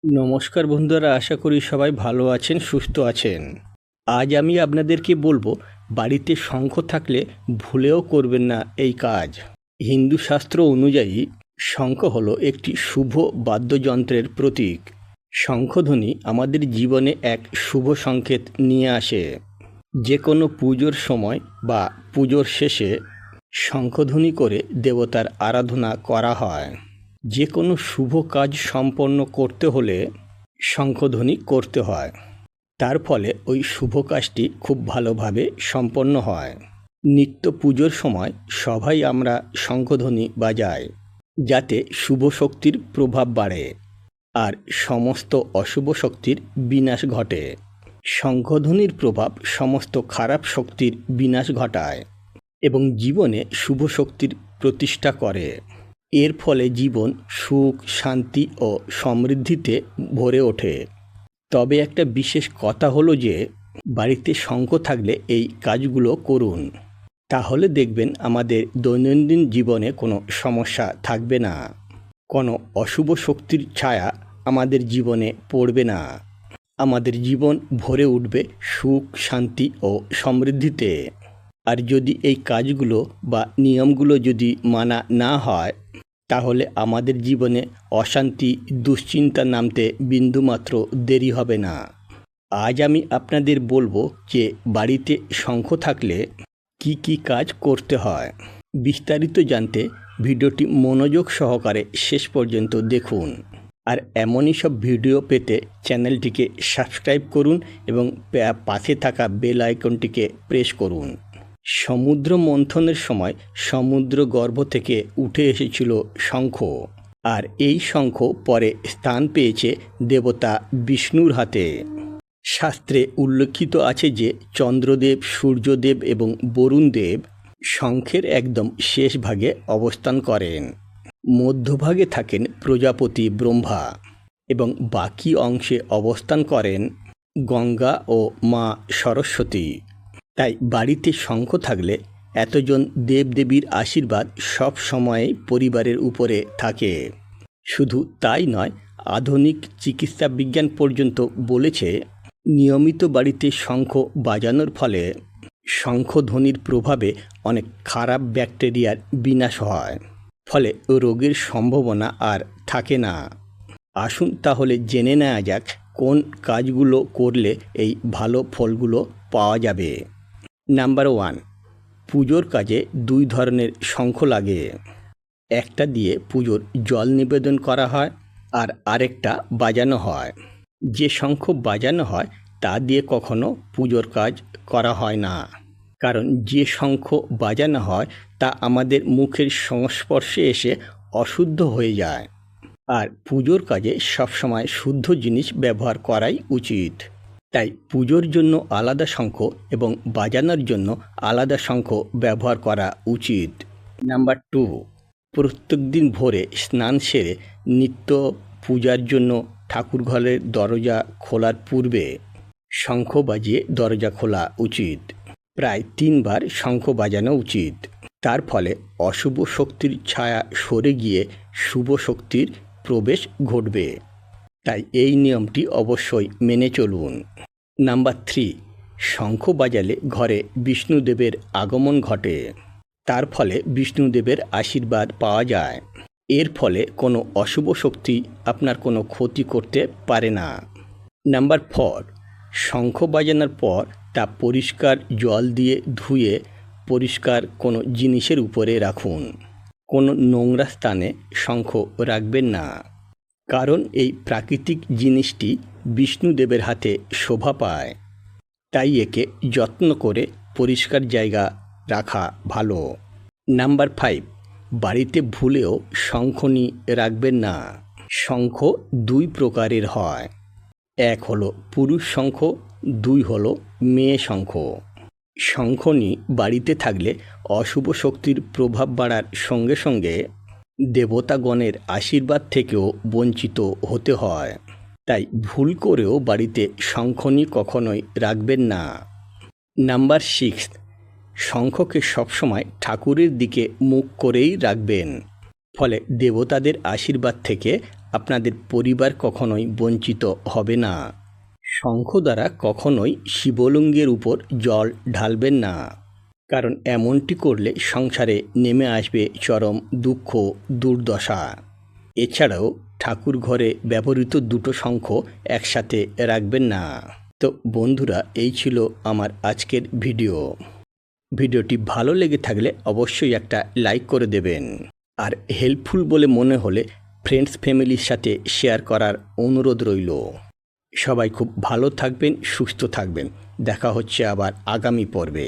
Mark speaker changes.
Speaker 1: নমস্কার বন্ধুরা, আশা করি সবাই ভালো আছেন, সুস্থ আছেন। আজ আমি আপনাদেরকে বলবো বাড়িতে শঙ্খ থাকলে ভুলেও করবেন না এই কাজ। হিন্দু শাস্ত্র অনুযায়ী শঙ্খ হলো একটি শুভ বাদ্যযন্ত্রের প্রতীক। শঙ্খধ্বনি আমাদের জীবনে এক শুভ সংকেত নিয়ে আসে। যে কোনো পুজোর সময় বা পুজোর শেষে শঙ্খধ্বনি করে দেবতার আরাধনা করা হয়। যে কোনো শুভ কাজ সম্পন্ন করতে হলে শঙ্খধ্বনি করতে হয়। তার ফলে ওই শুভ কাজটি খুব ভালোভাবে সম্পন্ন হয়। নিত্য পুজোর সময় সবাই আমরা শঙ্খধ্বনি বাজাই, যাতে শুভ শক্তির প্রভাব বাড়ে আর সমস্ত অশুভ শক্তির বিনাশ ঘটে। শঙ্খধ্বনির প্রভাব সমস্ত খারাপ শক্তির বিনাশ ঘটায় এবং জীবনে শুভ শক্তির প্রতিষ্ঠা করে। এর ফলে জীবন সুখ, শান্তি ও সমৃদ্ধিতে ভরে ওঠে। তবে একটা বিশেষ কথা হলো যে বাড়িতে শঙ্খ থাকলে এই কাজগুলো করুন, তাহলে দেখবেন আমাদের দৈনন্দিন জীবনে কোনো সমস্যা থাকবে না, কোনো অশুভ শক্তির ছায়া আমাদের জীবনে পড়বে না। আমাদের জীবন ভরে উঠবে সুখ, শান্তি ও সমৃদ্ধিতে। আর যদি এই কাজগুলো বা নিয়মগুলো যদি মানা না হয়, তাহলে আমাদের জীবনে অশান্তি, দুশ্চিন্তা নামতে বিন্দুমাত্র দেরি হবে না। আজ আমি আপনাদের বলবো যে বাড়িতে শঙ্খ থাকলে কি কি কাজ করতে হয়। বিস্তারিত জানতে ভিডিওটি মনোযোগ সহকারে শেষ পর্যন্ত দেখুন। আর এমনই সব ভিডিও পেতে চ্যানেলটিকে সাবস্ক্রাইব করুন এবং পাশে থাকা বেল আইকনটিকে প্রেস করুন। সমুদ্র মন্থনের সময় সমুদ্র গর্ভ থেকে উঠে এসেছিল শঙ্খ, আর এই শঙ্খ পরে স্থান পেয়েছে দেবতা বিষ্ণুর হাতে। শাস্ত্রে উল্লেখিত আছে যে চন্দ্রদেব, সূর্যদেব এবং বরুণদেব শঙ্খের একদম শেষ ভাগে অবস্থান করেন। মধ্যভাগে থাকেন প্রজাপতি ব্রহ্মা এবং বাকি অংশে অবস্থান করেন গঙ্গা ও মা সরস্বতী। তাই বাড়িতে শঙ্খ থাকলে এতজন দেবদেবীর আশীর্বাদ সব সময় পরিবারের উপরে থাকে। শুধু তাই নয়, আধুনিক চিকিৎসা বিজ্ঞান পর্যন্ত বলেছে নিয়মিত বাড়িতে শঙ্খ বাজানোর ফলে শঙ্খধ্বনির প্রভাবে অনেক খারাপ ব্যাকটেরিয়ার বিনাশ হয়, ফলে রোগের সম্ভাবনা আর থাকে না। আসুন তাহলে জেনে নেওয়া যাক কোন কাজগুলো করলে এই ভালো ফলগুলো পাওয়া যাবে। নাম্বার 1, পুজোর কাজে 2 ধরনের শঙ্খ লাগে। একটা দিয়ে পুজোর জল নিবেদন করা হয় আর আরেকটা বাজানো হয়। যে শঙ্খ বাজানো হয় তা দিয়ে কখনো পুজোর কাজ করা হয় না, কারণ যে শঙ্খ বাজানো হয় তা আমাদের মুখের সংস্পর্শে এসে অশুদ্ধ হয়ে যায়। আর পুজোর কাজে সবসময় শুদ্ধ জিনিস ব্যবহার করাই উচিত। তাই পুজোর জন্য আলাদা শঙ্খ এবং বাজানোর জন্য আলাদা শঙ্খ ব্যবহার করা উচিত। নাম্বার 2, প্রত্যেকদিন ভোরে স্নান সেরে নিত্য পূজার জন্য ঠাকুরঘরের দরজা খোলার পূর্বে শঙ্খ বাজিয়ে দরজা খোলা উচিত। প্রায় 3 বার শঙ্খ বাজানো উচিত। তার ফলে অশুভ শক্তির ছায়া সরে গিয়ে শুভ শক্তির প্রবেশ ঘটবে। তাই এই নিয়মটি অবশ্যই মেনে চলুন। নাম্বার 3, শঙ্খ বাজালে ঘরে বিষ্ণুদেবের আগমন ঘটে। তার ফলে বিষ্ণুদেবের আশীর্বাদ পাওয়া যায়। এর ফলে কোনো অশুভ শক্তি আপনার কোনো ক্ষতি করতে পারে না। নাম্বার 4, শঙ্খ বাজানোর পর তা পরিষ্কার জল দিয়ে ধুয়ে পরিষ্কার কোনো জিনিসের উপরে রাখুন। কোনো নোংরা স্থানে শঙ্খ রাখবেন না, কারণ এই প্রাকৃতিক জিনিসটি বিষ্ণুদেবের হাতে শোভা পায়। তাই একে যত্ন করে পরিষ্কার জায়গা রাখা ভালো। নাম্বার 5, বাড়িতে ভুলেও শঙ্খনি রাখবেন না। শঙ্খ 2 প্রকারের হয়। 1 হলো পুরুষ শঙ্খ, 2 হলো মেয়ে শঙ্খ। শঙ্খনি বাড়িতে থাকলে অশুভ শক্তির প্রভাব বাড়ার সঙ্গে সঙ্গে দেবতাগণের আশীর্বাদ থেকেও বঞ্চিত হতে হয়। তাই ভুল করেও বাড়িতে শঙ্খনি কখনোই রাখবেন না। নাম্বার 6, শঙ্খকে সবসময় ঠাকুরের দিকে মুখ করেই রাখবেন। ফলে দেবতাদের আশীর্বাদ থেকে আপনাদের পরিবার কখনোই বঞ্চিত হবে না। শঙ্খ দ্বারা কখনোই শিবলিঙ্গের উপর জল ঢালবেন না, কারণ এমনটি করলে সংসারে নেমে আসবে চরম দুঃখ দুর্দশা। এছাড়াও ঠাকুর ঘরে ব্যবহৃত দুটো শঙ্খ একসাথে রাখবেন না। তো বন্ধুরা, এই ছিল আমার আজকের ভিডিওটি ভালো লেগে থাকলে অবশ্যই একটা লাইক করে দেবেন, আর হেল্পফুল বলে মনে হলে ফ্রেন্ডস ফ্যামিলির সাথে শেয়ার করার অনুরোধ রইল। সবাই খুব ভালো থাকবেন, সুস্থ থাকবেন। দেখা হচ্ছে আবার আগামী পর্বে।